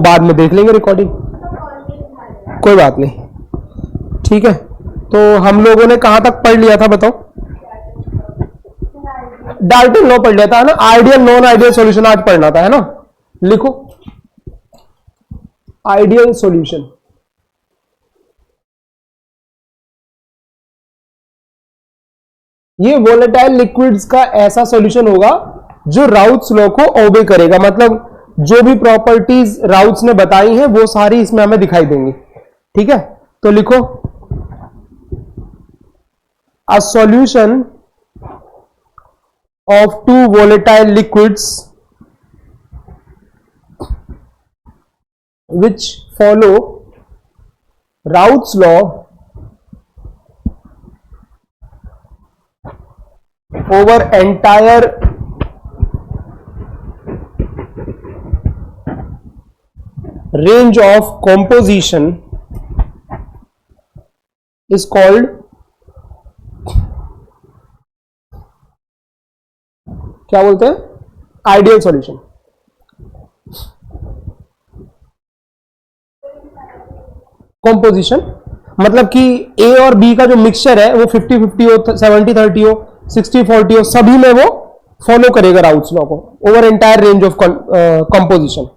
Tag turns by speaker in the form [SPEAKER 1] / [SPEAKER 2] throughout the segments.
[SPEAKER 1] बाद में देख लेंगे रिकॉर्डिंग, कोई बात नहीं, ठीक है। तो हम लोगों ने कहां तक पढ़ लिया था बताओ? डाल्टन लॉ पढ़ लिया था ना, आइडियल नॉन आइडियल सॉल्यूशन आज पढ़ना था, है ना। लिखो आइडियल सॉल्यूशन। ये वोलेटाइल लिक्विड्स का ऐसा सॉल्यूशन होगा जो राउट्स लॉ को ओबे करेगा, मतलब जो भी प्रॉपर्टीज राउट्स ने बताई हैं वो सारी इसमें हमें दिखाई देंगी, ठीक है। तो लिखो a solution of two volatile liquids which follow Raoult's law over entire range of composition is called, क्या बोलते हैं? Ideal solution. कॉम्पोजिशन मतलब कि ए और बी का जो मिक्सचर है वो 50-50 हो, 70-30 हो, 60-40 हो, सभी में वो फॉलो करेगा राउट्स लॉ को over entire range of composition.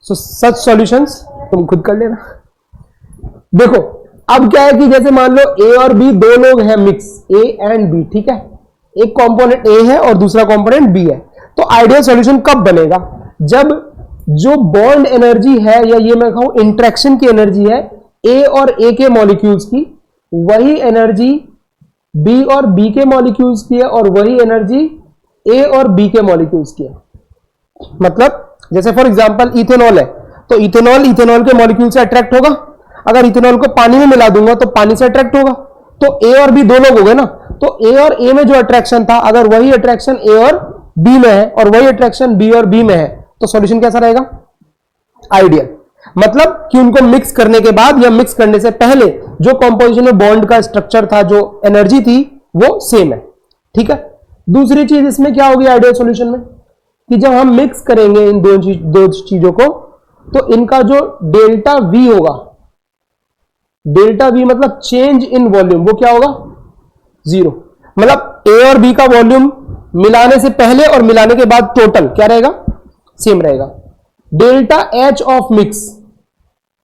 [SPEAKER 1] So such solutions तुम खुद कर लेना। देखो अब क्या है कि जैसे मान लो ए और बी दो लोग हैं मिक्स, ए एंड बी, ठीक है। एक कंपोनेंट ए है और दूसरा कंपोनेंट बी है। तो आइडियल सॉल्यूशन कब बनेगा? जब जो बॉन्ड एनर्जी है, या ये मैं कहूं इंटरेक्शन की एनर्जी है ए और ए के मॉलिक्यूल्स की, वही एनर्जी बी और बी के मॉलिक्यूल्स की है, और वही एनर्जी ए और बी के मॉलिक्यूल्स की है। मतलब जैसे फॉर एग्जांपल इथेनॉल है, तो इथेनॉल इथेनॉल के मॉलिक्यूल से अट्रैक्ट होगा। अगर इथेनॉल को पानी में मिला दूंगा तो पानी से अट्रैक्ट होगा। तो ए और बी दो लोग हो गए ना, तो ए और ए में जो अट्रैक्शन था, अगर वही अट्रैक्शन ए और बी में है और वही अट्रैक्शन बी और बी में है, तो सॉल्यूशन कैसा रहेगा? आइडियल। मतलब कि उनको मिक्स करने के बाद या मिक्स करने से पहले जो कंपोजिशन में बॉन्ड का स्ट्रक्चर था, जो एनर्जी थी, वो सेम है, ठीक है। दूसरी चीज इसमें क्या होगी आइडियल सॉल्यूशन में, कि जब हम मिक्स करेंगे इन दो चीजों को, तो इनका जो डेल्टा वी होगा, डेल्टा वी मतलब चेंज इन वॉल्यूम, वो क्या होगा? जीरो। मतलब ए और बी का वॉल्यूम मिलाने से पहले और मिलाने के बाद टोटल क्या रहेगा? सेम रहेगा। डेल्टा एच ऑफ मिक्स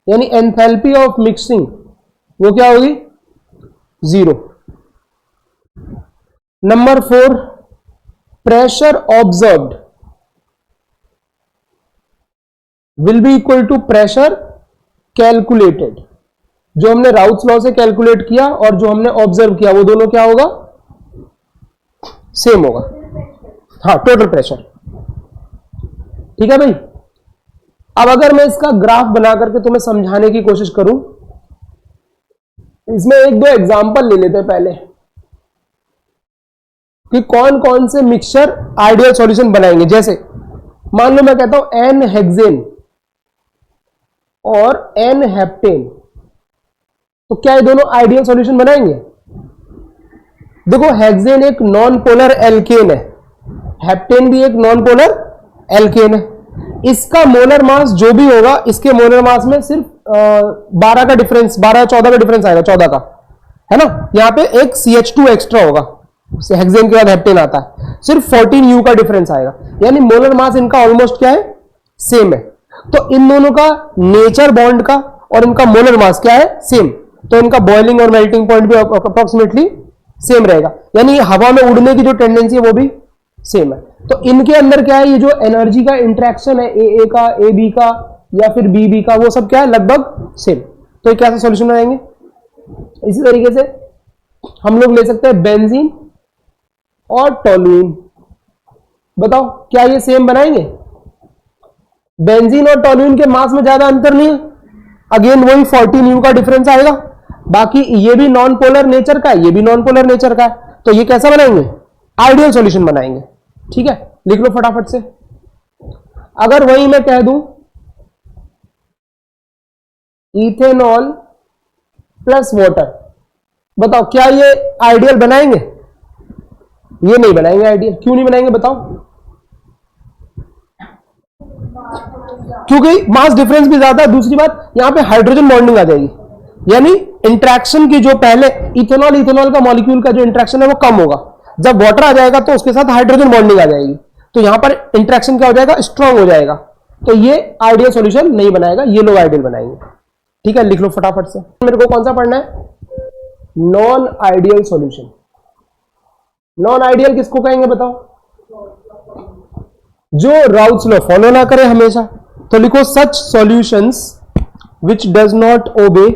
[SPEAKER 1] यानी एंथैल्पी ऑफ मिक्सिंग, वो क्या होगी? Zero. Number 4, pressure observed will be equal to pressure calculated. जो हमने राउट्स लॉ से कैलकुलेट किया और जो हमने ऑब्जर्व किया, वो दोनों क्या होगा? सेम होगा। हाँ, टोटल प्रेशर, ठीक है भाई। अब अगर मैं इसका ग्राफ बना करके तुम्हें समझाने की कोशिश करूं, इसमें एक दो एग्जांपल ले लेते हैं पहले, कि कौन कौन से मिक्सचर आइडियल सॉल्यूशन बनाएंगे। जैसे मान लो मैं कहता हूं एन हेक्सेन और एन हेप्टेन, तो क्या ये दोनों आइडियल सॉल्यूशन बनाएंगे? देखो हेक्सेन एक नॉन पोलर एल्केन है, हेप्टेन भी एक नॉन पोलर एल्केन है। इसका मोलर मास जो भी होगा, इसके मोलर मास में सिर्फ 12 का डिफरेंस, 12-14 का डिफरेंस आएगा, 14 का, है ना। यहां पे एक CH2 एक्स्ट्रा होगा, हेक्सेन के बाद हेप्टेन आता है, सिर्फ 14 U का डिफरेंस आएगा। यानी मोलर मास इनका ऑलमोस्ट क्या है? सेम है। तो इन दोनों का नेचर बॉन्ड का और इनका मोलर मास क्या है? सेम। तो इनका बॉइलिंग और मेल्टिंग पॉइंट भी अप्रोक्सीमेटली सेम रहेगा, यानी हवा में उड़ने की जो टेंडेंसी है वो भी सेम है। तो इनके अंदर क्या है? ये जो एनर्जी का इंटरेक्शन है ए का, ए बी का, या फिर बी बी का, वो सब क्या है? लगभग सेम। तो ये कैसे सॉल्यूशन बनाएंगे? इसी तरीके से हम लोग ले सकते हैं बेंजीन और टोलुइन। बताओ क्या ये सेम बनाएंगे? बेंजीन और टोलुइन के मास में ज्यादा अंतर नहीं है, अगेन वही 14 U का डिफरेंस आएगा। बाकी ये भी नॉन पोलर नेचर का है, ये भी नॉन पोलर नेचर का है। तो ये कैसा बनाएंगे? आइडियल सॉल्यूशन बनाएंगे, ठीक है। लिख लो फटाफट से। अगर वही मैं कह दूं इथेनॉल प्लस वाटर, बताओ क्या ये आइडियल बनाएंगे? ये नहीं बनाएंगे आइडियल। क्यों नहीं बनाएंगे बताओ? क्योंकि मास डिफरेंस भी ज्यादा है। दूसरी बात यहां पे हाइड्रोजन बॉन्डिंग आ जाएगी, यानी इंट्रैक्शन की जो पहले इथेनॉल इथेनॉल का मॉलिक्यूल का जो इंट्रैक्शन है वो कम होगा। जब वाटर आ जाएगा तो उसके साथ हाइड्रोजन बॉन्डिंग आ जाएगी, तो यहां पर इंट्रैक्शन क्या हो जाएगा, स्ट्रांग हो जाएगा। तो ये आइडियल सॉल्यूशन नहीं बनाएगा, ये लोग आइडियल बनाएंगे। ठीक है, लिख लो फटाफट से। मेरे को कौन सा पढ़ना है, non ideal solution. Non ideal किसको कहेंगे बताओ, जो राउट्स लॉ फॉलो ना करे हमेशा। तो लिखो such solutions which does not obey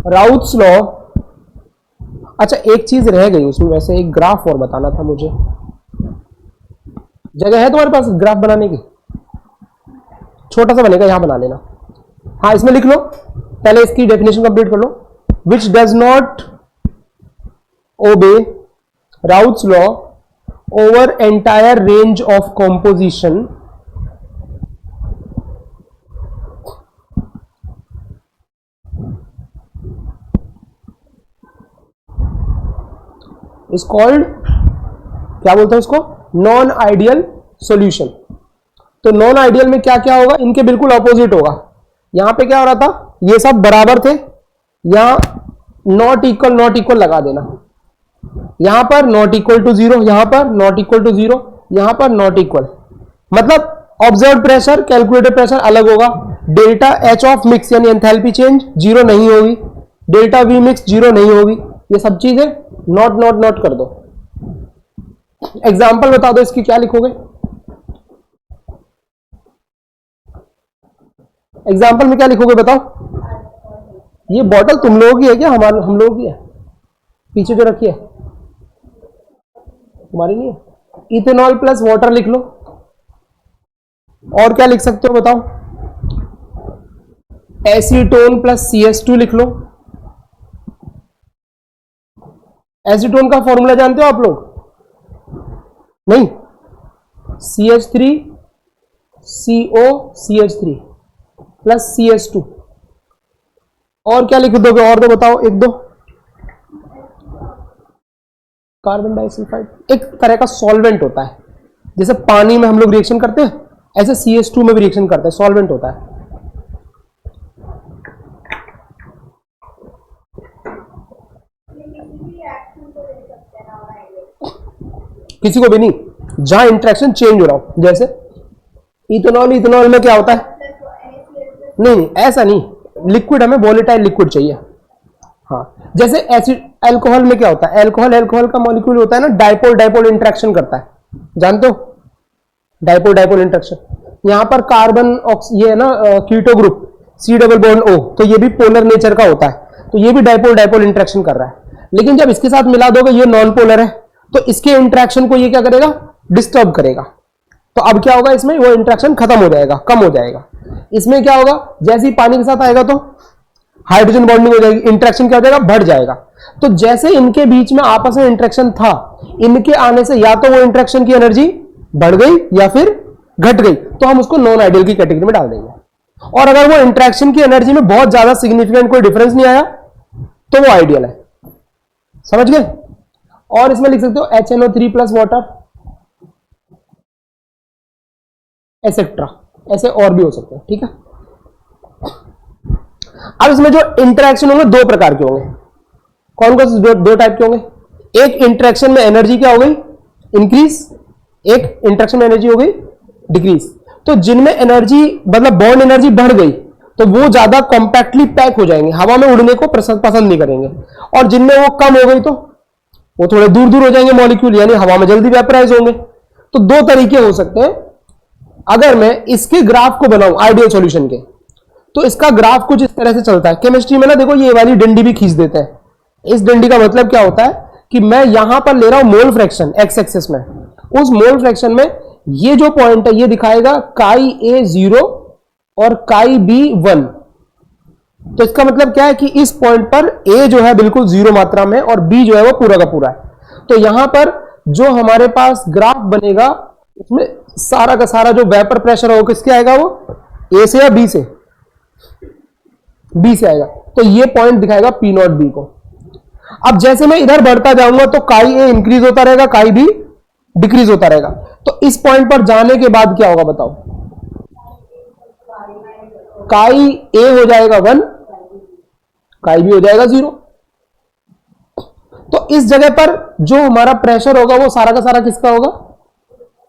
[SPEAKER 1] Raoult's law. अच्छा एक चीज रह गई उसमें, वैसे एक ग्राफ और बताना था मुझे। जगह है तुम्हारे पास ग्राफ बनाने की? छोटा सा बनेगा, यहां बना लेना। हाँ इसमें लिख लो, पहले इसकी डेफिनेशन कंप्लीट कर लो। Which does not obey Raoult's law over entire range of composition is called, क्या बोलते हैं उसको, नॉन आइडियल सॉल्यूशन। तो नॉन आइडियल में क्या क्या होगा, इनके बिल्कुल ऑपोजिट होगा। यहां पे क्या हो रहा था, ये सब बराबर थे, यहां नॉट इक्वल लगा देना। यहां पर नॉट इक्वल टू जीरो, यहां पर नॉट इक्वल टू जीरो, यहां पर नॉट इक्वल, मतलब ऑब्जर्व प्रेशर कैलकुलेटेड प्रेशर अलग होगा। डेल्टा एच ऑफ मिक्स यानी एंथैल्पी चेंज जीरो नहीं होगी, डेल्टा वी मिक्स जीरो नहीं होगी। ये सब चीजें नॉट नॉट नॉट कर दो। एग्जाम्पल बता दो इसकी, क्या लिखोगे एग्जाम्पल में, क्या लिखोगे बताओ। ये बॉटल तुम लोगों की है क्या, हम लोगों की है? पीछे जो रखी है तुम्हारी नहीं है? इथेनॉल प्लस वाटर लिख लो। और क्या लिख सकते हो बताओ, एसीटोन प्लस CS2 लिख लो। एसीटोन का फॉर्मूला जानते हो आप लोग? नहीं, CH3COCH3 प्लस CS2। और क्या लिख दोगे, और दो बताओ, एक दो। कार्बन डाइसल्फाइड एक तरह का सॉल्वेंट होता है, जैसे पानी में हम लोग रिएक्शन करते हैं ऐसे CS2 में भी रिएक्शन करते हैं, सॉल्वेंट होता है। किसी को भी नहीं, जहां इंटरेक्शन चेंज हो रहा हो, जैसे इथेनॉल में क्या होता है, नहीं ऐसा नहीं, लिक्विड हमें वोलेटाइल लिक्विड चाहिए। हाँ जैसे एसिड, अल्कोहल में क्या होता है, अल्कोहल का मॉलिक्यूल होता है ना, डाइपोल इंटरेक्शन करता है, जानते हो डाइपोल इंटरेक्शन। यहां पर कार्बन ये है ना keto group C double bond O, तो ये भी पोलर नेचर का होता है, तो ये भी डाइपोल इंटरेक्शन कर रहा है। लेकिन जब इसके साथ मिला दोगे, ये नॉन पोलर है, तो इसके इंटरेक्शन को ये क्या करेगा, डिस्टर्ब करेगा। तो अब क्या होगा, इसमें वो इंटरेक्शन खत्म हो जाएगा, कम हो जाएगा। इसमें क्या होगा, जैसे ही पानी के साथ आएगा तो हाइड्रोजन बॉन्डिंग हो जाएगी, इंटरेक्शन क्या हो जाएगा, बढ़ जाएगा। तो जैसे इनके बीच में आपस में इंटरेक्शन था, इनके आने से या तो वो इंटरेक्शन की एनर्जी बढ़ गई या फिर घट गई, तो हम उसको नॉन आइडियल की कैटेगरी में डाल देंगे। और अगर वो इंटरेक्शन की एनर्जी में बहुत ज्यादा सिग्निफिकेंट कोई डिफरेंस नहीं आया तो वो आइडियल है। समझ गए? और इसमें लिख सकते हो HNO3 प्लस वाटर एसेट्रा, ऐसे और भी हो सकते हैं। ठीक है, अब इसमें जो इंटरेक्शन होंगे दो प्रकार के होंगे। कौन कौन से दो टाइप के होंगे, एक इंटरेक्शन में एनर्जी क्या हो गई, इंक्रीज, एक इंटरेक्शन में एनर्जी हो गई डिक्रीज। तो जिनमें एनर्जी मतलब बॉन्ड एनर्जी बढ़ गई तो वो ज्यादा कॉम्पैक्टली पैक हो जाएंगे, हवा में उड़ने को पसंद नहीं करेंगे। और जिनमें वो कम हो गई तो वो थोड़े दूर दूर हो जाएंगे मॉलिक्यूल, यानी हवा में जल्दी वेपराइज होंगे। तो दो तरीके हो सकते हैं। अगर मैं इसके ग्राफ को बनाऊं आइडियल सॉल्यूशन के, तो इसका ग्राफ कुछ इस तरह से चलता है। केमिस्ट्री में ना देखो ये वाली डंडी भी खींच देते हैं। इस डंडी का मतलब क्या होता है कि मैं यहां पर ले रहा हूं मोल फ्रैक्शन एक्स एक्सिस में, उस मोल फ्रैक्शन में ये जो पॉइंट है ये दिखाएगा काई A 0 और काई B 1। तो इसका मतलब क्या है कि इस पॉइंट पर A जो है बिल्कुल 0 मात्रा में और B जो है वो पूरा का पूरा है। तो यहां पर जो हमारे पास ग्राफ बनेगा उसमें सारा का सारा जो वेपर प्रेशर होगा किसके आएगा, वो A से या B से, B से आएगा। तो ये पॉइंट दिखाएगा P0 B को। अब जैसे मैं इधर बढ़ता जाऊंगा तो काई A इंक्रीज होता रहेगा, काई B डिक्रीज होता रहेगा। तो इस पॉइंट पर जाने के बाद क्या होगा बताओ? काई ए हो जाएगा 1, काई बी हो जाएगा 0। तो इस जगह पर जो हमारा प्रेशर होगा वो सारा का सारा किसका होगा?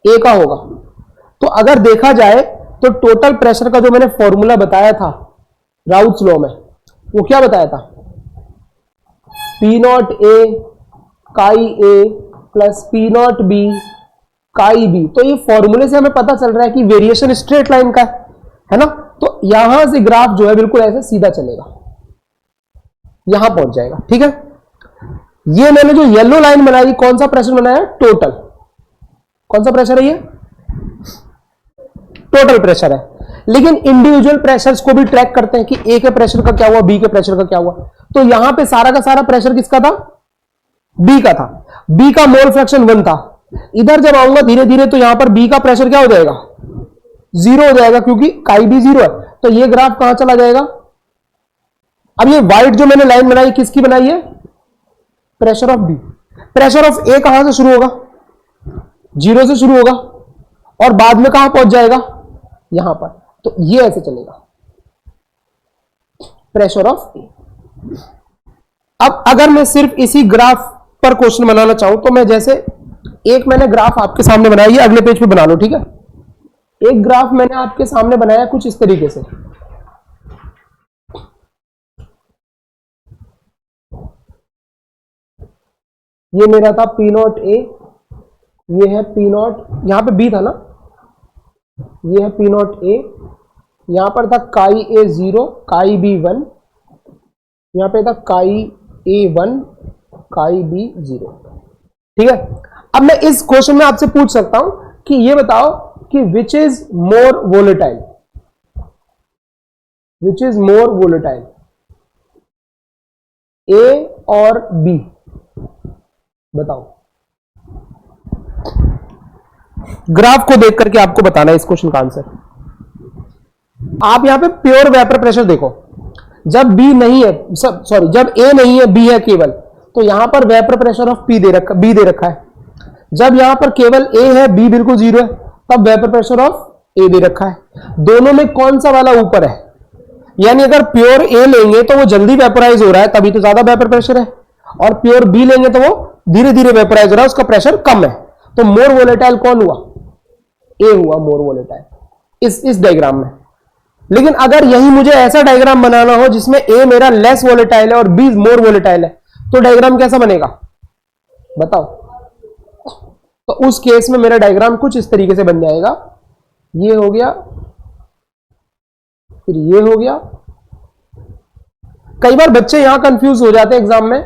[SPEAKER 1] ए का होगा। तो अगर देखा जाए तो टोटल प्रेशर का जो मैंने फॉर्मूला बताया था राउट्स लॉ में, वो क्या बताया था? पी नॉट ए काई ए प्लस पी नॉट बी काई बी। तो ये फॉर्मूले से हमें पता चल रहा है कि वेरिएशन स्ट्रेट लाइन का है ना। तो यहां से ग्राफ जो है बिल्कुल ऐसे सीधा चलेगा, यहां पहुंच जाएगा। ठीक है, ये मैंने जो येलो लाइन बनाई, कौन सा प्रेशर बनाया? टोटल। कौन सा प्रेशर है ये? टोटल प्रेशर है। लेकिन इंडिविजुअल प्रेशर्स को भी ट्रैक करते हैं कि ए के प्रेशर का क्या हुआ, बी के प्रेशर का क्या हुआ। तो यहां पे सारा का सारा प्रेशर किसका था? बी का था। बी का मोल फ्रैक्शन 1 था। इधर जब आऊंगा धीरे धीरे तो यहां पर बी का प्रेशर क्या हो जाएगा? 0 हो जाएगा, क्योंकि काई भी 0 है। तो ये ग्राफ कहां चला जाएगा? अब ये व्हाइट जो मैंने लाइन बनाई किसकी बनाई है? Pressure of B. Pressure of A कहां से शुरू होगा? 0 से शुरू होगा और बाद में कहां पहुंच जाएगा? यहां पर। तो ये ऐसे चलेगा, प्रेशर ऑफ ए। अब अगर मैं सिर्फ इसी ग्राफ पर क्वेश्चन बनाना चाहूं तो मैं जैसे एक मैंने ग्राफ आपके सामने बनाई है, अगले पेज पे बना लो। ठीक है, एक ग्राफ मैंने आपके सामने बनाया कुछ इस तरीके से। ये मेरा था पी नॉट ए, ये है पी नॉट, यहां पे बी था ना, ये है पी नॉट ए, यहां पर था काई ए 0 काई बी 1, यहां पे था काई ए 1 काई बी 0। ठीक है, अब मैं इस क्वेश्चन में आपसे पूछ सकता हूं कि ये बताओ कि which is more volatile? Which is more volatile, A और बी? बताओ, ग्राफ को देख करके आपको बताना है इस क्वेश्चन का आंसर। आप यहां पे प्योर वेपर प्रेशर देखो, जब बी नहीं है, सॉरी जब ए नहीं है बी है केवल, तो यहां पर वेपर प्रेशर ऑफ बी दे रखा है। जब यहां पर केवल ए है, बी बिल्कुल 0 है, तब वेपर प्रेशर ऑफ ए दे रखा है। दोनों में कौन सा वाला ऊपर है? यानी अगर प्योर ए लेंगे तो वो जल्दी वेपराइज हो रहा है, तभी तो ज्यादा वेपर प्रेशर है, और प्योर बी लेंगे तो वो धीरे धीरे वेपराइज हो रहा है, उसका प्रेशर कम है। तो मोर वोलेटाइल कौन हुआ? ए हुआ मोर वोलेटाइल इस डायग्राम में। लेकिन अगर यही मुझे ऐसा डायग्राम बनाना हो जिसमें ए मेरा लेस वोलेटाइल है और बी मोर वोलेटाइल है, तो डायग्राम कैसा बनेगा बताओ? तो उस केस में मेरा डायग्राम कुछ इस तरीके से बन जाएगा। ये हो गया, फिर ये हो गया। कई बार बच्चे यहां कंफ्यूज हो जाते हैं एग्जाम में,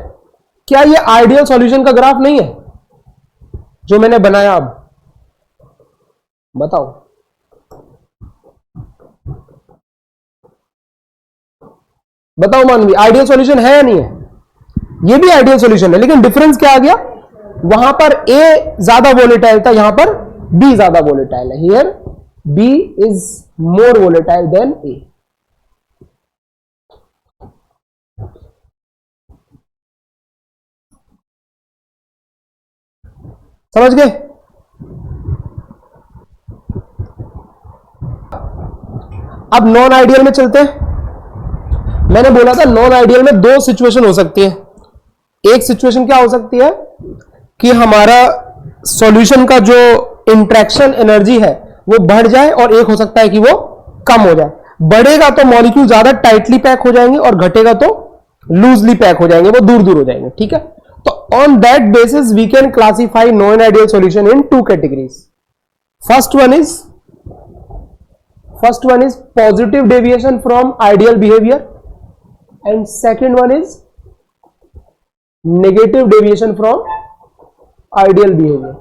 [SPEAKER 1] क्या ये आइडियल सॉल्यूशन का ग्राफ नहीं है जो मैंने बनाया? अब बताओ, बताओ मानवी, आइडियल सॉल्यूशन है या नहीं है? ये भी आइडियल सॉल्यूशन है, लेकिन डिफरेंस क्या आ गया? वहां पर ए ज्यादा वोलेटाइल था, यहां पर बी ज्यादा वोलेटाइल है। Here B is more volatile than A. समझ गए? अब नॉन आइडियल में चलते हैं। मैंने बोला था नॉन आइडियल में दो सिचुएशन हो सकती है। एक सिचुएशन क्या हो सकती है कि हमारा सॉल्यूशन का जो इंट्रैक्शन एनर्जी है वो बढ़ जाए, और एक हो सकता है कि वो कम हो जाए। बढ़ेगा तो मॉलिक्यूल ज्यादा टाइटली पैक हो जाएंगे और घटेगा तो लूजली पैक हो जाएंगे, वो दूर दूर हो जाएंगे। ठीक है, तो on that basis we can classify non ideal solution in two categories. First one is positive deviation from ideal behavior, and second one is negative deviation from ideal behavior.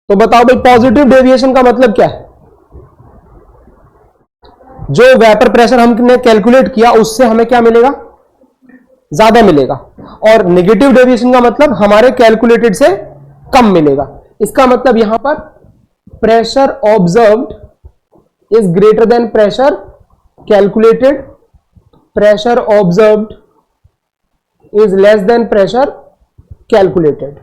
[SPEAKER 1] तो बताओ भाई, पॉजिटिव डेविएशन का मतलब क्या है? जो vapour pressure हमने calculate किया उससे हमें क्या मिलेगा? ज्यादा मिलेगा। और नेगेटिव डेविएशन का मतलब हमारे कैलकुलेटेड से कम मिलेगा। इसका मतलब यहां पर pressure observed is greater than pressure calculated, pressure observed is less than pressure calculated.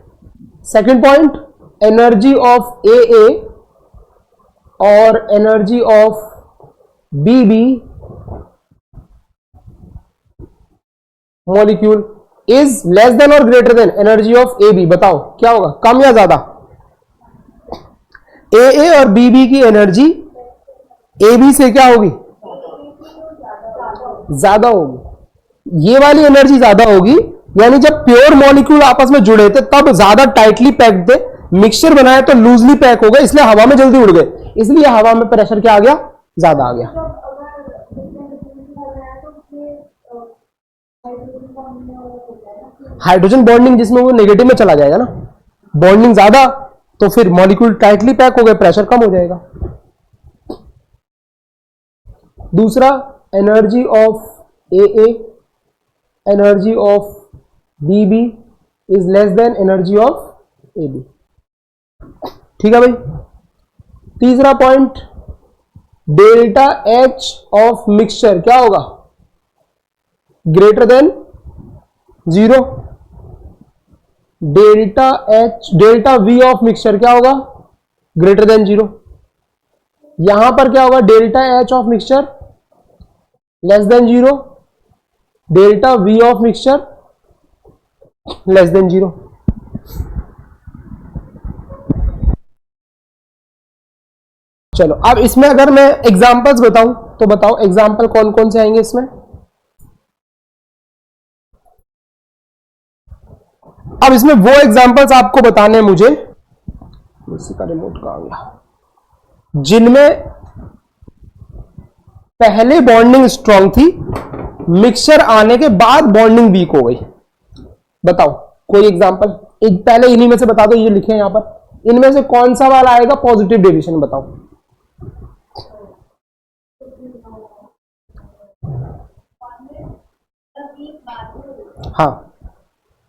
[SPEAKER 1] Second point, energy of AA or energy of BB molecule is less than or greater than energy of AB. बताओ क्या होगा, कम या ज्यादा? AA और BB की energy AB से क्या होगी? ज्यादा होगी। ये वाली एनर्जी ज्यादा होगी, यानी जब प्योर मॉलिक्यूल आपस में जुड़े थे तब ज्यादा टाइटली पैक्ड थे, मिक्सचर बनाया तो लूजली पैक हो गए, इसलिए हवा में जल्दी उड़ गए, इसलिए हवा में प्रेशर क्या आ गया? ज्यादा आ गया। हाइड्रोजन बॉन्डिंग जिसमें वो नेगेटिव में चला जाएगा ना, बॉन्डिंग ज्यादा, तो फिर मॉलिक्यूल टाइटली पैक हो गए, प्रेशर कम हो जाएगा। दूसरा, energy of AA, energy of BB is less than energy of AB। ठीक है भाई। तीसरा point, delta H of mixture क्या होगा? Greater than 0। Delta V of mixture क्या होगा? Greater than 0। यहां पर क्या होगा? Delta H of mixture less than 0, delta V of mixture less than 0। चलो अब इसमें अगर मैं एग्जांपल्स बताऊं तो बताओ एग्जांपल कौन कौन से आएंगे इसमें? अब इसमें वो एग्जांपल्स आपको बताने हैं मुझे, इसी का रिमोट कहां गया, जिनमें पहले बॉन्डिंग स्ट्रांग थी, मिक्सचर आने के बाद बॉन्डिंग वीक हो गई। बताओ कोई एग्जांपल, पहले इन्हीं में से बता दो, ये लिखे हैं यहां पर, इनमें से कौन सा वाला आएगा पॉजिटिव डेविएशन? बताओ। हाँ,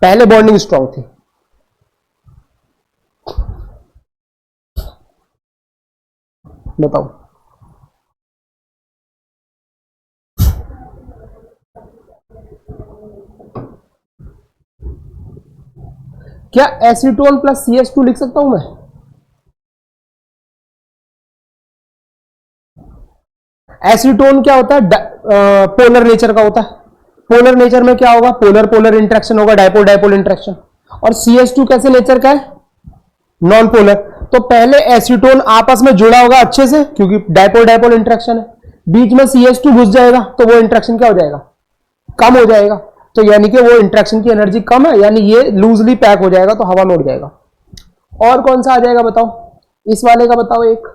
[SPEAKER 1] पहले बॉन्डिंग स्ट्रांग थी। बताओ। क्या एसीटोन प्लस CH2 लिख सकता हूं मैं? एसीटोन क्या होता है? पोलर नेचर का होता है। पोलर नेचर में क्या होगा? पोलर पोलर इंटरेक्शन होगा, डायपोल डायपोल इंटरेक्शन। और CH2 कैसे नेचर का है? Non polar. तो पहले एसीटोन आपस में जुड़ा होगा अच्छे से, क्योंकि डायपोल डायपोल इंटरेक्शन है, बीच में CH2 घुस जाएगा तो वो इंटरेक्शन क्या हो जाएगा? कम हो जाएगा। तो यानी कि वो इंटरेक्शन की एनर्जी कम है, यानी ये लूजली पैक हो जाएगा तो हवा में उड़ जाएगा। और कौन सा आ जाएगा बताओ? इस वाले का बताओ एक।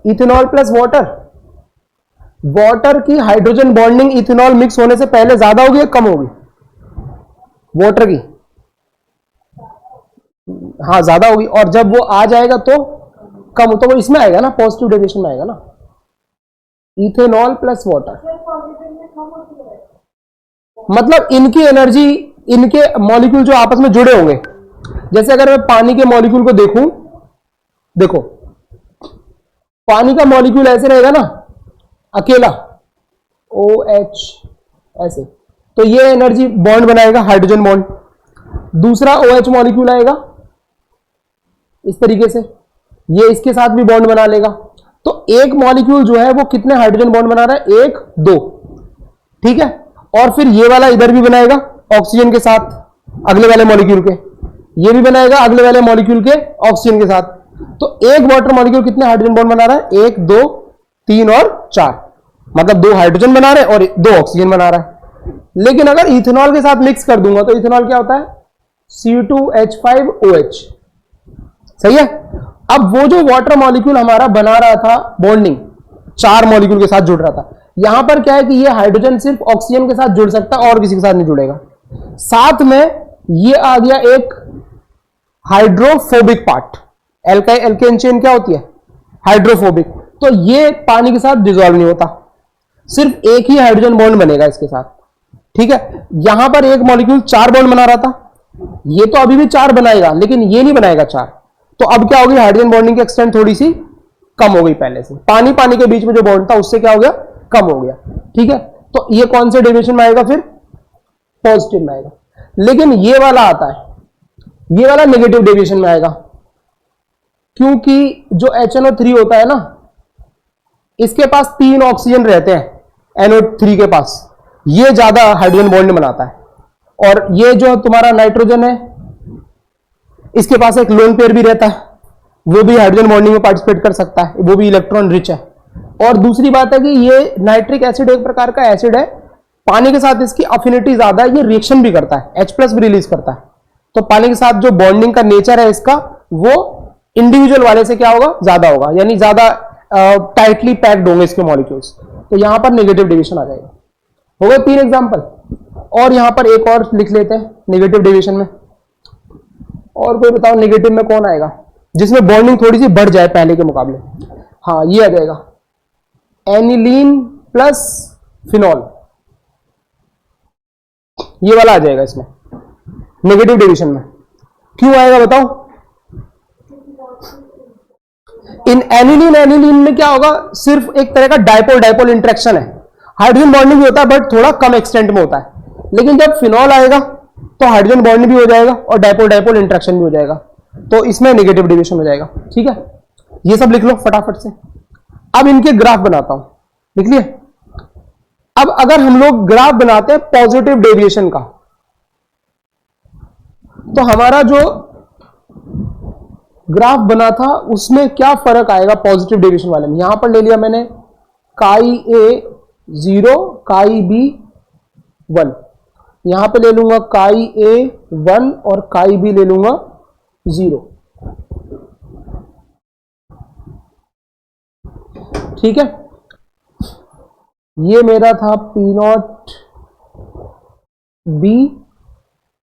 [SPEAKER 1] Ethanol plus water. वाटर की हाइड्रोजन बॉन्डिंग इथेनॉल मिक्स होने से पहले ज्यादा होगी या कम होगी? वाटर की, हाँ ज्यादा होगी। और जब वो आ जाएगा तो कम, तो वो इसमें आएगा ना, पॉजिटिव डेविएशन में आएगा ना। इथेनॉल प्लस वाटर, मतलब इनकी एनर्जी, इनके मॉलिक्यूल जो आपस में जुड़े होंगे, जैसे अगर मैं पानी के मॉलिक्यूल को देखूं, देखो पानी का मॉलिक्यूल ऐसे रहेगा ना, अकेला OH ऐसे, तो ये एनर्जी बॉन्ड बनाएगा, हाइड्रोजन बॉन्ड। दूसरा OH मॉलिक्यूल आएगा इस तरीके से, ये इसके साथ भी बॉन्ड बना लेगा। तो एक मॉलिक्यूल जो है वो कितने हाइड्रोजन बॉन्ड बना रहा है? 1 2, ठीक है। और फिर ये वाला इधर भी बनाएगा ऑक्सीजन के साथ अगले वाले मॉलिक्यूल के, ये भी बनाएगा अगले वाले मॉलिक्यूल के ऑक्सीजन के साथ। तो एक वाटर मॉलिक्यूल कितने हाइड्रोजन बॉन्ड बना रहा है? 1 2 3 और 4, मतलब 2 हाइड्रोजन बना रहे हैं और 2 ऑक्सीजन बना रहा है। लेकिन अगर इथेनॉल के साथ मिक्स कर दूंगा तो इथेनॉल क्या होता है? C2H5OH, सही है। अब वो जो वाटर मॉलिक्यूल हमारा बना रहा था बॉन्डिंग, 4 मॉलिक्यूल के साथ जुड़ रहा था, यहां पर क्या है कि ये हाइड्रोजन सिर्फ ऑक्सीजन के साथ जुड़ सकता है और किसी के साथ नहीं जुड़ेगा। साथ में ये आ गया एक हाइड्रोफोबिक पार्ट। एल्केन चेन क्या होती है? हाइड्रोफोबिक। तो ये पानी के साथ डिसॉल्व नहीं होता, सिर्फ एक ही हाइड्रोजन बॉन्ड बनेगा इसके साथ, ठीक है। यहां पर एक मॉलिक्यूल 4 बॉन्ड बना रहा था, ये तो अभी भी 4 बनाएगा लेकिन ये नहीं बनाएगा 4। तो अब क्या होगी? हाइड्रोजन बॉन्डिंग की एक्सटेंट थोड़ी सी कम हो गई पहले से। पानी पानी के बीच में जो बॉन्ड था उससे क्या हो गया? कम हो गया, ठीक है। तो ये कौन से डेविएशन में आएगा, फिर पॉजिटिव में आएगा। लेकिन ये वाला आता है, ये वाला नेगेटिव डेविएशन में आएगा, क्योंकि जो HNO3 होता है ना, इसके पास 3 ऑक्सीजन रहते हैं NO3 के पास, ये ज्यादा हाइड्रोजन बॉन्ड बनाता है। और ये जो तुम्हारा नाइट्रोजन है, इसके पास एक लोन पेयर भी रहता है, वो भी हाइड्रोजन बॉन्डिंग में पार्टिसिपेट कर सकता है, वो भी इलेक्ट्रॉन रिच है। और दूसरी बात है कि ये नाइट्रिक एसिड एक प्रकार का एसिड है, पानी के साथ इसकी अफिनिटी ज्यादा है, ये रिएक्शन भी करता है, H+ भी रिलीज करता है। तो पानी के साथ जो बॉन्डिंग का नेचर है इसका, वो इंडिविजुअल वाले से क्या होगा, ज्यादा होगा, यानी ज्यादा टाइटली पैक्ड होंगे इसके मॉलिक्यूल्स। तो यहां पर नेगेटिव डेविएशन आ जाएगा। हो गए 3 एग्जांपल। और यहां पर एक और लिख लेते हैं नेगेटिव डेविएशन में। और कोई बताओ नेगेटिव में कौन आएगा जिसमें बॉन्डिंग थोड़ी सी बढ़ जाए पहले के मुकाबले। हाँ, ये आ जाएगा एनिलीन प्लस फिनॉल, ये वाला आ जाएगा इसमें नेगेटिव डेविएशन में। क्यों आएगा बताओ? इन एनिलीन में क्या होगा, सिर्फ एक तरह का डायपोल डायपोल इंटरेक्शन है, हाइड्रोजन बॉन्डिंग भी होता है बट थोड़ा कम एक्सटेंट में होता है। लेकिन जब फिनॉल आएगा तो हाइड्रोजन बॉन्ड भी हो जाएगा और डायपोल डायपोल इंटरेक्शन भी हो जाएगा, तो इसमें नेगेटिव डेविएशन हो जाएगा। ठीक है, ये सब लिख लो फटाफट से। अब इनके ग्राफ बनाता हूं, लिख लिए। अब अगर हम लोग ग्राफ बनाते हैं पॉजिटिव डेविएशन का, तो हमारा जो ग्राफ बना था उसमें क्या फर्क आएगा पॉजिटिव डेविएशन वाले में। यहां पर ले लिया मैंने काई A 0, काई B 1, यहां पे ले लूंगा काई A 1 और काई B ले लूंगा 0। ठीक है, ये मेरा था P0 B,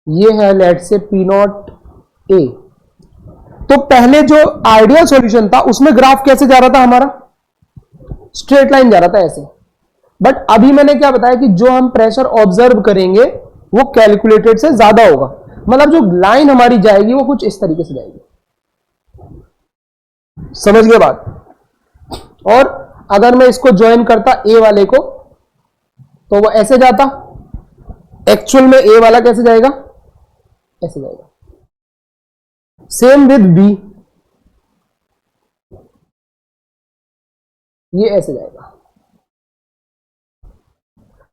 [SPEAKER 1] ये है लेट से P0 A। तो पहले जो आइडियल सॉल्यूशन था उसमें ग्राफ कैसे जा रहा था हमारा, स्ट्रेट लाइन जा रहा था ऐसे। बट अभी मैंने क्या बताया कि जो हम प्रेशर ऑब्जर्व करेंगे वो कैलकुलेटेड से ज्यादा होगा, मतलब जो लाइन हमारी जाएगी वो कुछ इस तरीके से जाएगी। समझ गए बात? और अगर मैं इसको ज्वाइन करता ए वाले को तो वो ऐसे जाता, एक्चुअल में ए वाला कैसे जाएगा, ऐसे जाएगा। सेम विद बी, ये ऐसे जाएगा।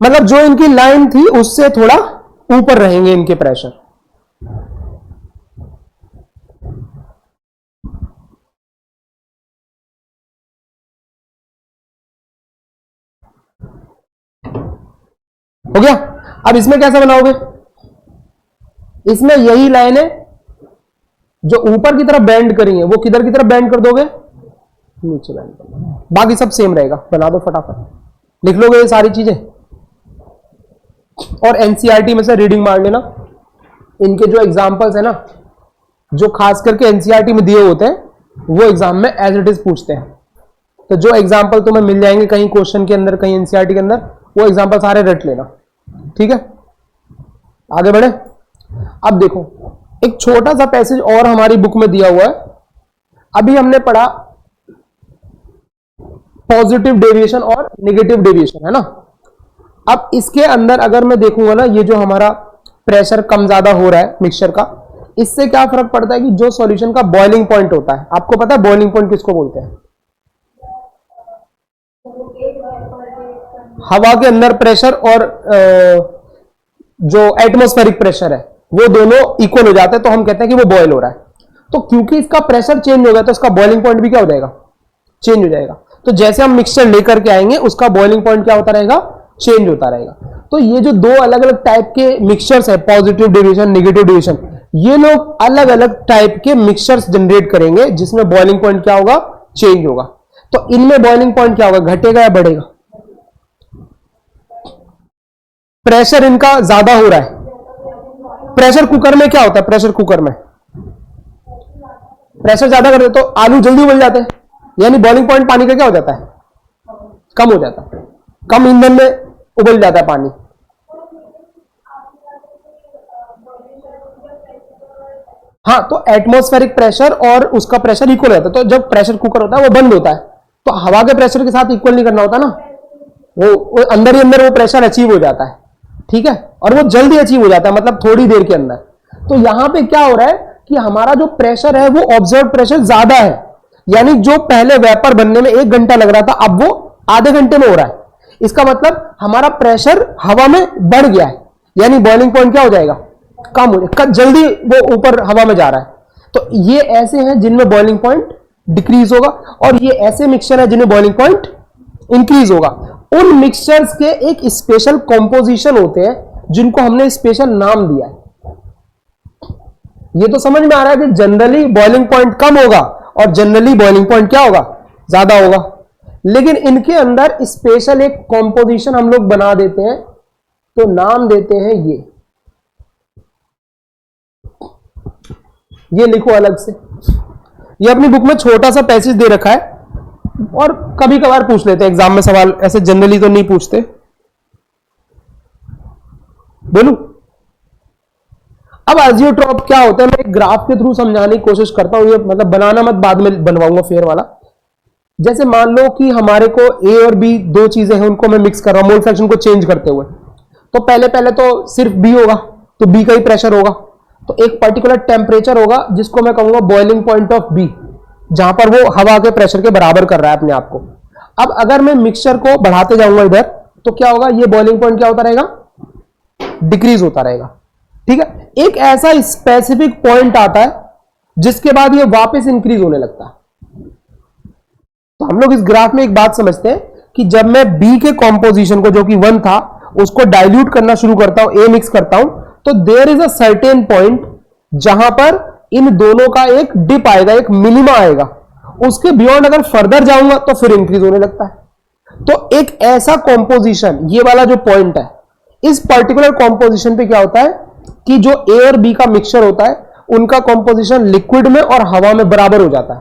[SPEAKER 1] मतलब जो इनकी लाइन थी उससे थोड़ा ऊपर रहेंगे इनके प्रेशर। हो गया? अब इसमें कैसा बनाओगे, इसमें यही लाइन है जो ऊपर की तरफ बेंड करी है वो किधर की तरफ बेंड कर दोगे, नीचे बेंड कर दोगे। बाकी सब सेम रहेगा। बना दो फटाफट, लिख लोगे ये सारी चीजें। और एनसीईआरटी में से रीडिंग मार लेना, इनके जो एग्जांपल्स है ना, जो खास करके एनसीईआरटी में दिए होते हैं वो एग्जाम में एज इट इज पूछते हैं। तो जो एग्जांपल तुम्हें मिल जाएंगे कहीं क्वेश्चन के अंदर, कहीं एनसीईआरटी के अंदर, वो एग्जांपल सारे रट लेना। ठीक है, आगे बढ़े। अब देखो एक छोटा सा पैसेज और हमारी बुक में दिया हुआ है। अभी हमने पढ़ा पॉजिटिव डेविएशन और नेगेटिव डेविएशन, है ना। अब इसके अंदर अगर मैं देखूंगा ना, ये जो हमारा प्रेशर कम ज्यादा हो रहा है मिक्सचर का, इससे क्या फर्क पड़ता है कि जो सॉल्यूशन का बॉइलिंग पॉइंट होता है, आपको पता है बॉइलिंग पॉइंट किसको बोलते हैं? हवा के अंदर प्रेशर और जो एटमॉस्फेरिक प्रेशर है वो दोनों इक्वल हो जाते हैं, तो हम कहते हैं कि वो बॉयल हो रहा है। तो क्योंकि इसका प्रेशर चेंज हो गया तो इसका बॉइलिंग पॉइंट भी क्या हो जाएगा, चेंज हो जाएगा। तो जैसे हम मिक्सचर लेकर के आएंगे उसका बॉइलिंग पॉइंट क्या होता रहेगा, चेंज होता रहेगा। तो ये जो दो अलग अलग टाइप के मिक्सचर्स है, पॉजिटिव डेविएशन नेगेटिव डेविएशन, ये लोग अलग अलग टाइप के मिक्सचर्स जनरेट करेंगे जिसमें बॉइलिंग पॉइंट क्या होगा, चेंज होगा। तो इनमें बॉइलिंग पॉइंट क्या होगा, घटेगा या बढ़ेगा? प्रेशर इनका ज्यादा हो रहा है। प्रेशर कुकर में क्या होता है, प्रेशर कुकर में प्रेशर ज्यादा कर दे तो आलू जल्दी उबल जाते हैं, यानी बॉइलिंग पॉइंट पानी का क्या हो जाता है, कम हो जाता है, कम ईंधन में उबल जाता है पानी। हाँ, तो एटमॉस्फेरिक प्रेशर और उसका प्रेशर इक्वल होता है। तो जब प्रेशर कुकर होता है वो बंद होता है, तो हवा के प्रेशर के साथ इक्वल नहीं करना होता ना, वो अंदर ही अंदर वो प्रेशर अचीव हो जाता है, ठीक है, और वो जल्दी अचीव हो जाता है, मतलब थोड़ी देर के अंदर। तो यहां पे क्या हो रहा है कि हमारा जो प्रेशर है वो ऑब्जर्व प्रेशर ज्यादा है, यानी जो पहले वेपर बनने में 1 घंटा लग रहा था अब वो आधे घंटे में हो रहा है। इसका मतलब हमारा प्रेशर हवा में बढ़ गया है, यानी बॉइलिंग पॉइंट क्या हो जाएगा, कम हो जाएगा, जल्दी वो ऊपर हवा में जा रहा है। तो ये ऐसे हैं जिनमें बॉइलिंग पॉइंट डिक्रीज होगा, और ये ऐसे मिक्सचर है जिनमें बॉइलिंग पॉइंट इंक्रीज होगा। उन मिक्सचर्स के एक स्पेशल कॉम्पोजिशन होते हैं जिनको हमने स्पेशल नाम दिया है। ये तो समझ में आ रहा है कि जनरली बॉइलिंग पॉइंट कम होगा और जनरली बॉइलिंग पॉइंट क्या होगा, ज्यादा होगा, लेकिन इनके अंदर स्पेशल एक कॉम्पोजिशन हम लोग बना देते हैं, तो नाम देते हैं ये लिखो अलग से। ये अपनी बुक में छोटा सा पैसेज दे रखा है, और कभी कभार पूछ लेते हैं एग्जाम में सवाल, ऐसे जनरली तो नहीं पूछते। बोलू अब एजियोट्रॉप क्या होता है, मैं एक ग्राफ के थ्रू समझाने की कोशिश करता हूं, ये मतलब बनाना मत, बाद में बनवाऊंगा फेयर वाला। जैसे मान लो कि हमारे को ए और बी दो चीजें हैं, उनको मैं मिक्स कर रहा हूं मोल फ्रैक्शन को चेंज करते हुए। तो पहले पहले तो सिर्फ बी होगा, तो बी का ही प्रेशर होगा, तो एक पर्टिकुलर टेम्परेचर होगा जिसको मैं कहूंगा बॉइलिंग पॉइंट ऑफ बी, जहां पर वो हवा के प्रेशर के बराबर कर रहा है अपने आप को। अब अगर मैं मिक्सचर को बढ़ाते जाऊंगा इधर, तो क्या होगा, ये बॉइलिंग पॉइंट क्या होता रहेगा, डिक्रीज होता रहेगा, ठीक है। एक ऐसा स्पेसिफिक पॉइंट आता है जिसके बाद ये वापस इंक्रीज होने लगता है। तो हम लोग इस ग्राफ में एक बात समझते हैं कि जब मैं बी के कॉम्पोजिशन को, जो कि 1 था, उसको डाइल्यूट करना शुरू करता हूं, ए मिक्स करता हूं, तो there is a certain point जहां पर इन दोनों का एक डिप आएगा, एक मिनिमा आएगा। उसके बियॉन्ड अगर फर्दर जाऊंगा तो फिर इंक्रीज होने लगता है। तो एक ऐसा कॉम्पोजिशन, ये वाला जो पॉइंट है, इस पर्टिकुलर कॉम्पोजिशन पे क्या होता है कि जो ए और बी का मिक्सचर होता है उनका कॉम्पोजिशन लिक्विड में और हवा में बराबर हो जाता है,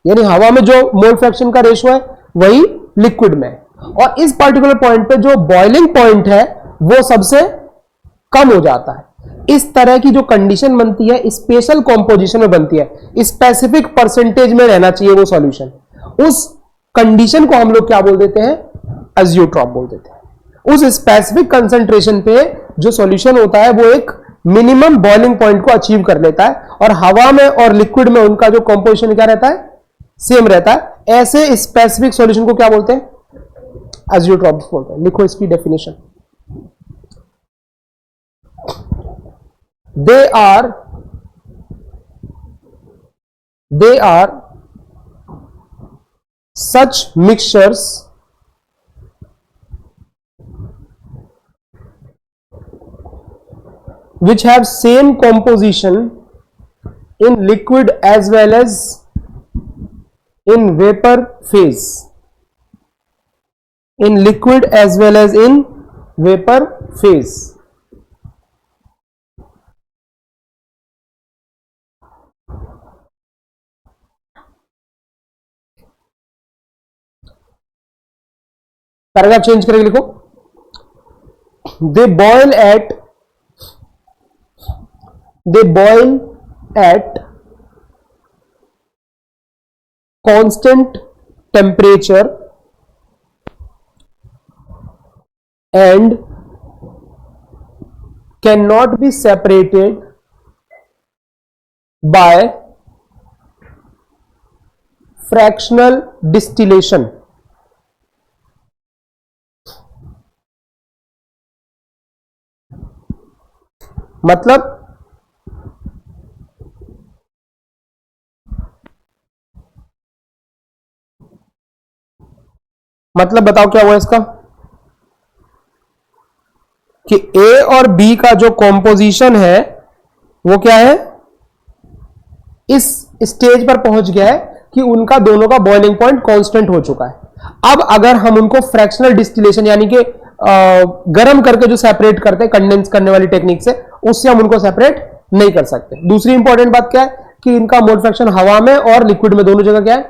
[SPEAKER 1] यानी हवा में जो मोल फ्रैक्शन का रेशियो है वही लिक्विड में, और इस पर्टिकुलर पॉइंट पे जो बॉइलिंग पॉइंट है वो सबसे कम हो जाता है। इस तरह की जो कंडीशन बनती है स्पेशल कॉम्पोजिशन में बनती है, स्पेसिफिक परसेंटेज में रहना चाहिए वो सॉल्यूशन। उस कंडीशन को हम लोग क्या बोल देते हैं, एजियोट्रॉप बोल देते हैं। उस स्पेसिफिक कंसंट्रेशन पे जो सॉल्यूशन होता है वो एक मिनिमम बॉइलिंग पॉइंट को अचीव कर लेता है, और हवा में और लिक्विड में उनका जो कॉम्पोजिशन क्या रहता है, सेम रहता है। ऐसे स्पेसिफिक सॉल्यूशन को क्या बोलते हैं, एजियोट्रॉप्स बोलते हैं। लिखो इसकी definition, they are such mixtures which have same composition in liquid as well as in vapor phase, in liquid as well as in vapor phase। Paragraph change करके लिखो, they boil at constant temperature and cannot be separated by fractional distillation। मतलब बताओ क्या हुआ इसका, कि ए और B का जो कॉम्पोजिशन है वो क्या है, इस स्टेज पर पहुंच गया है कि उनका दोनों का बॉइलिंग पॉइंट कांस्टेंट हो चुका है। अब अगर हम उनको फ्रैक्शनल डिस्टिलेशन यानी कि गर्म करके जो सेपरेट करते हैं कंडेंस करने वाली टेक्निक से, उससे हम उनको सेपरेट नहीं कर सकते। दूसरी इंपॉर्टेंट बात क्या है कि इनका मोल फ्रैक्शन हवा में और लिक्विड में दोनों जगह क्या है,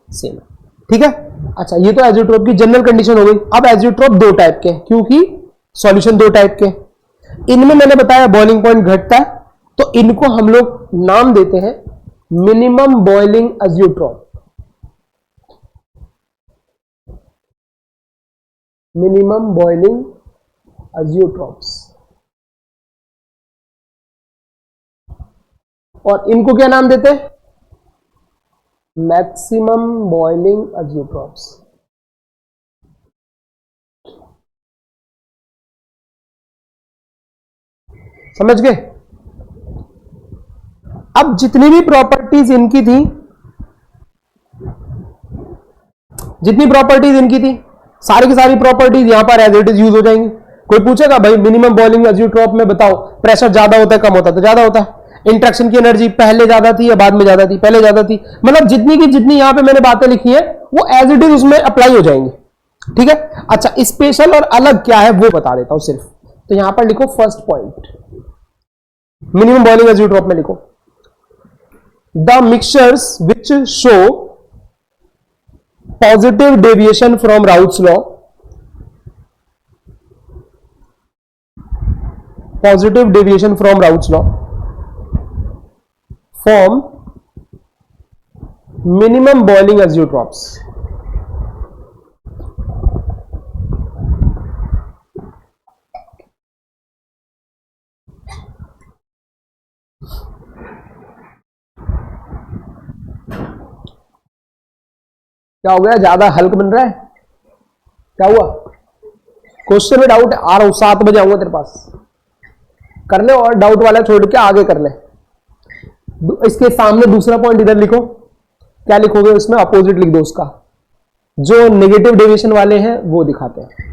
[SPEAKER 1] सेम है, ठीक है। अच्छा, ये तो एजियोट्रोप की जनरल कंडीशन हो गई। अब एजियोट्रोप दो टाइप के, क्योंकि सॉल्यूशन दो टाइप के, इनमें मैंने बताया बॉइलिंग पॉइंट घटता है, तो इनको हम लोग नाम देते हैं minimum boiling azeotrope. Minimum boiling azeotropes. और इनको क्या नाम देते हैं? Maximum boiling azeotropes. समझ गए? अब जितनी भी प्रॉपर्टीज इनकी थी, सारी की सारी प्रॉपर्टीज यहां पर एज इट इज यूज हो जाएंगी। कोई पूछेगा भाई मिनिमम बॉइलिंग अजियोट्रॉप में बताओ, प्रेशर ज्यादा होता है कम होता है? तो ज्यादा होता है। इंट्रैक्शन की एनर्जी पहले ज्यादा थी या बाद में ज्यादा थी? पहले ज्यादा थी। मतलब जितनी की जितनी यहां पे मैंने बातें लिखी है वो एज इट इज उसमें अप्लाई हो जाएंगी। ठीक है। अच्छा, स्पेशल और अलग क्या है वो बता देता हूं सिर्फ। तो यहां पर लिखो फर्स्ट पॉइंट, मिनिमम बॉइलिंग अजियोट्रॉप में लिखो the mixtures which show positive deviation from routes law, positive deviation from Raoult's law form minimum boiling azeotrophs। क्या हो गया? ज्यादा हल्क बन रहा है? क्या हुआ? क्वेश्चन में डाउट आ रहा हूं, 7 बजे आऊंगा तेरे पास, कर ले और डाउट वाला छोड़ के आगे कर ले। इसके सामने दूसरा पॉइंट इधर लिखो। क्या लिखोगे उसमें? अपोजिट लिख दो उसका। जो नेगेटिव डेविएशन वाले हैं वो दिखाते हैं।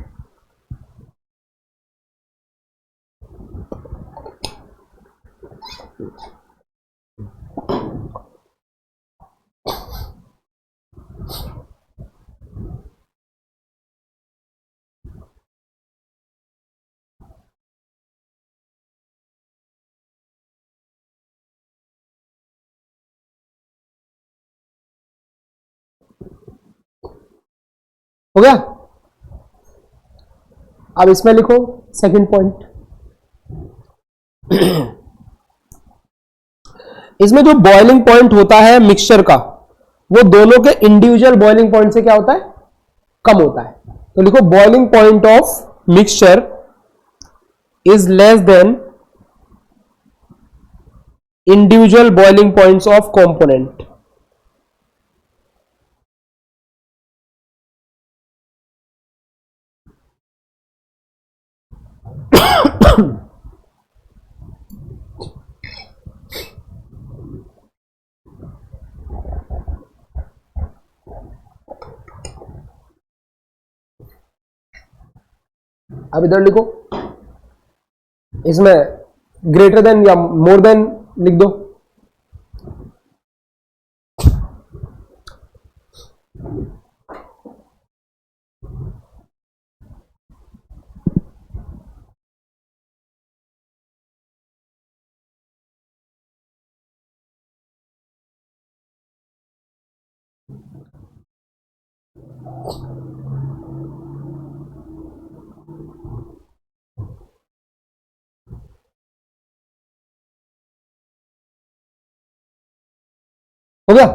[SPEAKER 1] हो गया? अब इसमें लिखो सेकंड पॉइंट। इसमें जो बॉइलिंग पॉइंट होता है मिक्सचर का, वो दोनों के इंडिविजुअल बॉइलिंग पॉइंट से क्या होता है? कम होता है। तो लिखो boiling point of mixture is less than individual boiling points of component. अब इधर लिखो, इसमें ग्रेटर देन या मोर देन लिख दो। हो गया?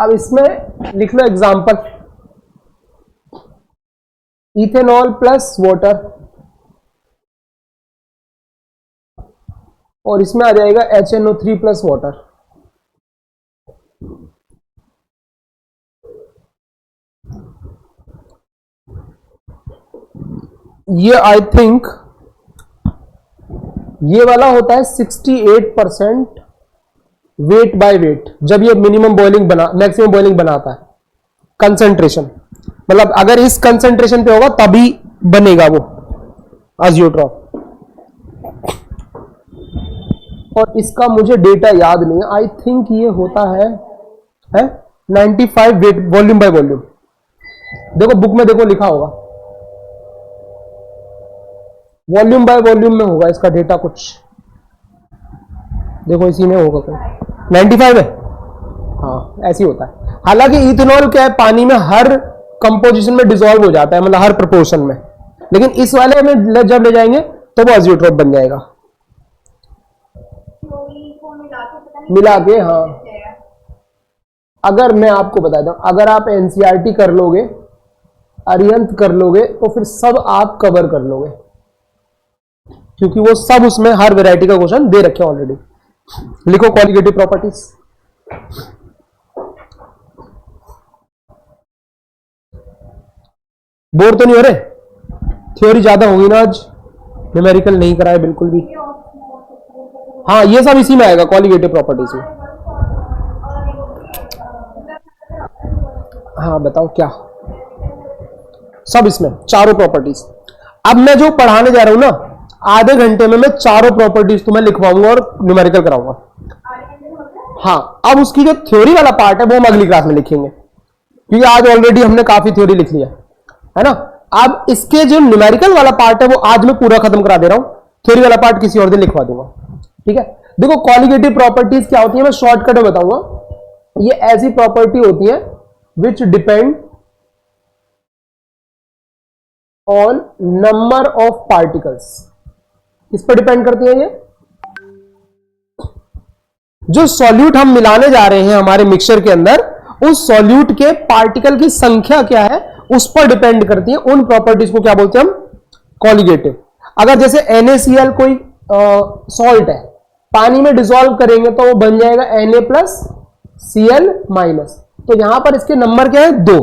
[SPEAKER 1] अब इसमें लिख लो एग्जांपल, इथेनॉल प्लस वाटर, और इसमें आ जाएगा HNO3 प्लस वाटर। ये आई थिंक ये वाला होता है 68% वेट बाय वेट, जब ये मिनिमम बॉइलिंग मैक्सिमम बॉइलिंग बनाता है। कंसंट्रेशन मतलब अगर इस कंसंट्रेशन पे होगा तभी बनेगा वो अजियोट्रॉप। और इसका मुझे डेटा याद नहीं है, आई थिंक ये होता है 95 वेट वॉल्यूम बाय वॉल्यूम। देखो बुक में देखो लिखा होगा, वॉल्यूम बाय वॉल्यूम में होगा इसका डेटा कुछ। देखो इसी में होगा कोई 95 है। हाँ ऐसे ही होता है। हालांकि इथेनॉल क्या है, पानी में हर कंपोजिशन में डिसॉल्व हो जाता है, मतलब हर प्रोपोर्शन में, लेकिन इस वाले में जब ले जाएंगे तो वो अजियोट्रॉप बन जाएगा। मिला के हाँ। अगर मैं आपको बता दूं, अगर आप एनसीईआरटी कर लोगे अरिहंत कर लोगे तो फिर सब आप कवर कर लोगे, क्योंकि वो सब उसमें हर वैरायटी का क्वेश्चन दे रखे ऑलरेडी। लिखो कॉलिगेटिव प्रॉपर्टीज। बोर तो नहीं हो रहे? थ्योरी ज्यादा होगी ना आज, न्यूमेरिकल नहीं कराए बिल्कुल भी। हाँ ये सब इसी में आएगा कॉलिगेटिव प्रॉपर्टीज में। हाँ बताओ क्या, सब इसमें चारों प्रॉपर्टीज। अब मैं जो पढ़ाने जा रहा हूं ना, आधे घंटे में मैं चारों प्रॉपर्टीज तुम्हें लिखवाऊंगा और न्यूमेरिकल कराऊंगा। हाँ अब उसकी जो थ्योरी वाला पार्ट है वो हम अगली क्लास में लिखेंगे, क्योंकि आज ऑलरेडी हमने काफी थ्योरी लिख लिया है ना। अब इसके जो न्यूमेरिकल वाला पार्ट है वो आज मैं पूरा खत्म करा दे रहा हूं, थ्योरी वाला पार्ट किसी और दिन लिखवा दूंगा, ठीक है। देखो कॉलिगेटिव प्रॉपर्टीज क्या होती है, मैं शॉर्टकट में बताऊंगा। ये ऐसी प्रॉपर्टी होती है विच depend on number of particles. किस पर डिपेंड करती है ये? जो सॉल्यूट हम मिलाने जा रहे हैं हमारे मिक्सचर के अंदर, उस सॉल्यूट के पार्टिकल की संख्या क्या है उस पर डिपेंड करती है। उन प्रॉपर्टीज को क्या बोलते हैं हम? कॉलिगेटिव। अगर जैसे NaCl कोई सॉल्ट है, पानी में डिसॉल्व करेंगे तो वो बन जाएगा Na+Cl-, तो यहां पर इसके नंबर क्या है? 2।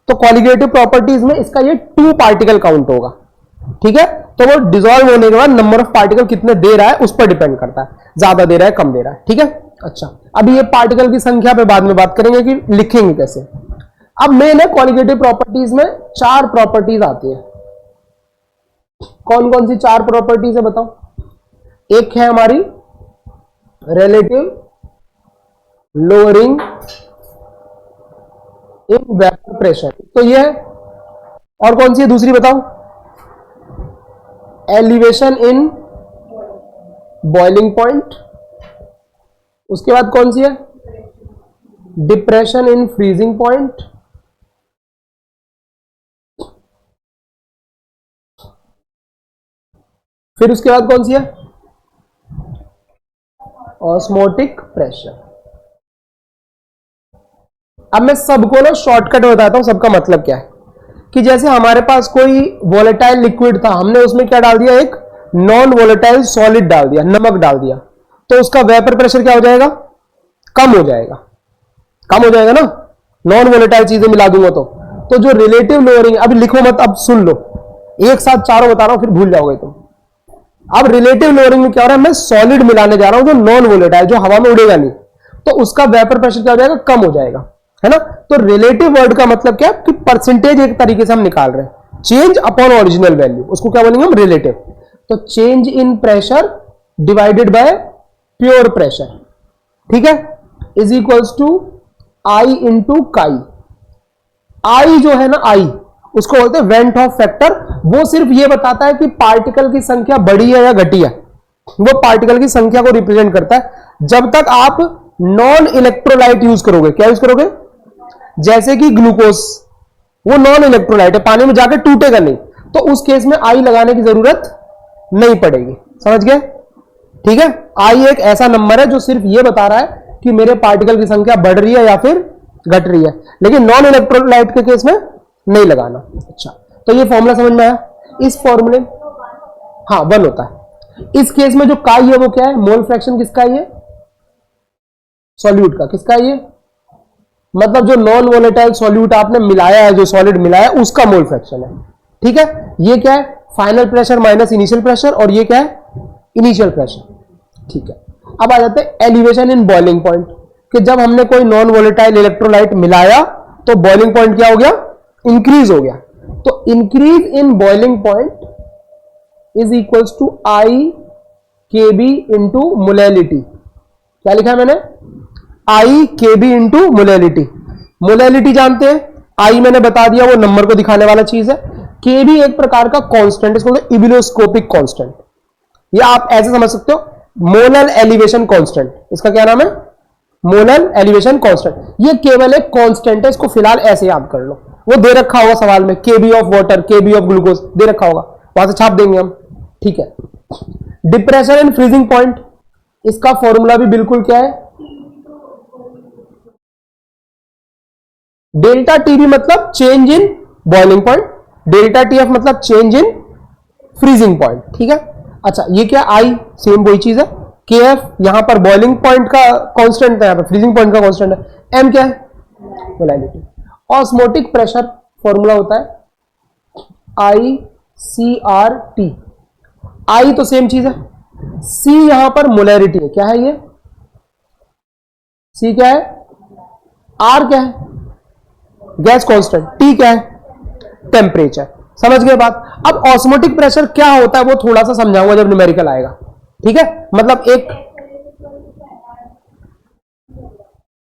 [SPEAKER 1] तो कॉलिगेटिव प्रॉपर्टीज में इसका ये 2 पार्टिकल काउंट होगा, ठीक है। तो वो डिसॉल्व होने के बाद नंबर ऑफ पार्टिकल कितने दे रहा है उस पर डिपेंड करता है, ज्यादा दे रहा है कम दे रहा है, ठीक है। अच्छा अभी ये पार्टिकल की संख्या पे बाद में बात करेंगे कि लिखेंगे कैसे। अब मेन है कॉलिगेटिव प्रॉपर्टीज में 4 प्रॉपर्टीज आती है। कौन कौन सी 4 प्रॉपर्टीज है बताओ? एक है हमारी relative lowering in vapour pressure, तो ये है। और कौन सी है दूसरी बताओ? Elevation in boiling point. उसके बाद कौन सी है? Depression in freezing point. फिर उसके बाद कौन सी है? Osmotic pressure. अब मैं सबको ना शॉर्टकट बताता हूं सबका मतलब क्या है। कि जैसे हमारे पास कोई वोलेटाइल लिक्विड था, हमने उसमें क्या डाल दिया? एक नॉन वोलेटाइल सॉलिड डाल दिया, नमक डाल दिया, तो उसका वेपर प्रेशर क्या हो जाएगा? कम हो जाएगा, कम हो जाएगा ना। नॉन वोलेटाइल चीजें मिला दूंगा तो जो रिलेटिव लोअरिंग, अभी लिखो मत, अब सुन लो, एक साथ चारों बता रहा हूं फिर भूल जाओगे तुम। अब रिलेटिव लोअरिंग में क्या हो रहा है? मैं सॉलिड मिलाने जा रहा हूं जो नॉन वोलेटाइल, जो हवा में उड़ेगा नहीं, तो उसका वेपर प्रेशर क्या हो जाएगा? कम हो जाएगा, है ना। तो रिलेटिव वर्ड का मतलब क्या है? कि परसेंटेज एक तरीके से हम निकाल रहे हैं, चेंज अपॉन ओरिजिनल वैल्यू, उसको क्या बोलेंगे हम? रिलेटिव। तो change in pressure divided by pure pressure, ठीक है, is equals to i into chi. I जो है ना, आई उसको बोलते हैं वेंट ऑफ फैक्टर। वो सिर्फ ये बताता है कि पार्टिकल की संख्या बढ़ी है या घटी है, वो पार्टिकल की संख्या को रिप्रेजेंट करता है। जब तक आप नॉन इलेक्ट्रोलाइट यूज करोगे, क्या यूज करोगे? जैसे कि ग्लूकोज, वो नॉन इलेक्ट्रोलाइट है, पानी में जाकर टूटेगा नहीं, तो उस केस में आई लगाने की जरूरत नहीं पड़ेगी, समझ गए? ठीक है, आई एक ऐसा नंबर है जो सिर्फ ये बता रहा है कि मेरे पार्टिकल की संख्या बढ़ रही है या फिर घट रही है, लेकिन नॉन इलेक्ट्रोलाइट के केस में नहीं लगाना। अच्छा, तो ये फॉर्मूला समझ में आया? इस फॉर्मूले, हाँ 1 होता है। इस केस में जो काई है वो क्या है? मोल फ्रैक्शन किसका है? ये सॉल्यूट का। किसका है ये? मतलब जो नॉन वोलेटाइल सॉल्यूट आपने मिलाया है, जो सॉलिड मिलाया है, उसका मोल फ्रैक्शन है। ठीक है, ये क्या है? Final pressure minus initial pressure, और ये क्या है? Initial pressure. ठीक है, अब आ जाते हैं एलिवेशन इन बॉइलिंग पॉइंट, कि जब हमने कोई नॉन वोलेटाइल इलेक्ट्रोलाइट मिलाया तो बॉइलिंग पॉइंट क्या हो गया? इंक्रीज हो गया। तो increase in boiling point is equals to i K b into molality. क्या लिखा है मैंने? आई K b into molality. Molality जानते हैं, आई मैंने बता दिया, वो नंबर को दिखाने वाला चीज है। के बी एक प्रकार का कांस्टेंट, इसको बोलते हैं इबिलोस्कोपिक कांस्टेंट, या आप ऐसे समझ सकते हो मोलर एलिवेशन कांस्टेंट। इसका क्या नाम है? Molar elevation constant. ये केवल एक कांस्टेंट है, इसको फिलहाल ऐसे याद कर लो। वो दे रखा होगा सवाल में, Kb of water, Kb of glucose दे रखा होगा, वहां से छाप देंगे हम। ठीक है, डिप्रेशन एंड फ्रीजिंग पॉइंट, इसका फॉर्मूला भी बिल्कुल क्या है? डेल्टा टीबी, मतलब change in boiling point. Delta T F मतलब चेंज इन फ्रीजिंग पॉइंट, ठीक है। अच्छा ये क्या आई, सेम वही चीज है। के एफ यहां पर बॉइलिंग पॉइंट का कांस्टेंट है, यहां पर फ्रीजिंग पॉइंट का कांस्टेंट है। एम क्या है, मोलैलिटी। ऑस्मोटिक प्रेशर फॉर्मूला होता है आई सी आर टी। आई तो सेम चीज है, सी यहां पर मोलैरिटी है, क्या है ये, सी क्या है, आर क्या है, गैस कांस्टेंट, टी क्या है, टेम्परेचर। समझ गए बात। अब ऑस्मोटिक प्रेशर क्या होता है वो थोड़ा सा समझाऊंगा जब न्यूमेरिकल आएगा, ठीक है। मतलब एक,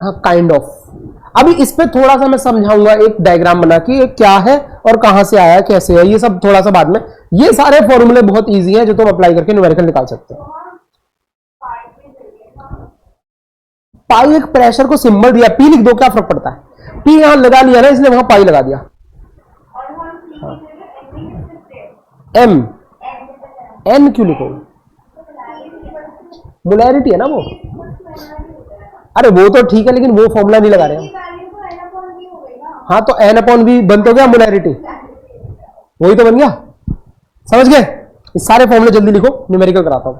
[SPEAKER 1] हाँ काइंड ऑफ, अभी इस पे थोड़ा सा मैं समझाऊंगा एक डायग्राम बना के क्या है और कहां से आया कैसे है, ये सब थोड़ा सा बाद में। ये सारे फॉर्मूले बहुत इजी हैं जो तुम अप्लाई करके न्यूमेरिकल निकाल सकते हो। पाई एक प्रेशर को सिंबल दिया, पी लिख दो, क्या फर्क पड़ता है, पी यहां लगा लिया ना इसलिए वहां पाई लगा दिया। एम, एन क्यों लिखो, मोलैरिटी है ना वो। अरे वो तो ठीक है लेकिन वो फॉर्मूला नहीं लगा रहे हैं। हाँ तो एन अपॉन वी बन तो गया मोलैरिटी, वही तो बन गया। समझ गए। इस सारे फॉर्मूले जल्दी लिखो, न्यूमेरिकल कराता हूं।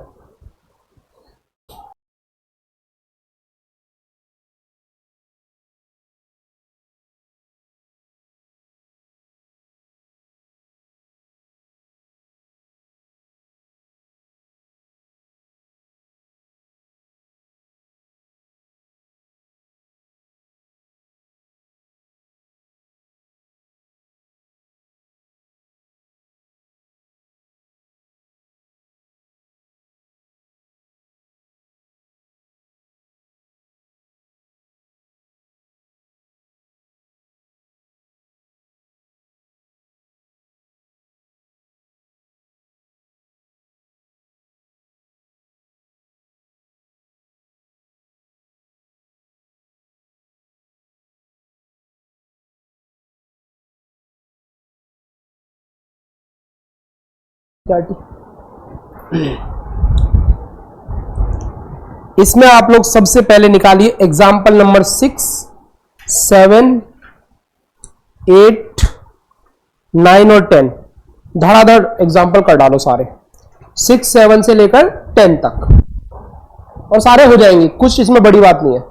[SPEAKER 1] इसमें आप लोग सबसे पहले निकालिए एग्जाम्पल नंबर 6, 7, 8, 9 और 10। धड़ाधड़ एग्जाम्पल कर डालो सारे, 6, 7 से लेकर 10 तक, और सारे हो जाएंगे, कुछ इसमें बड़ी बात नहीं है।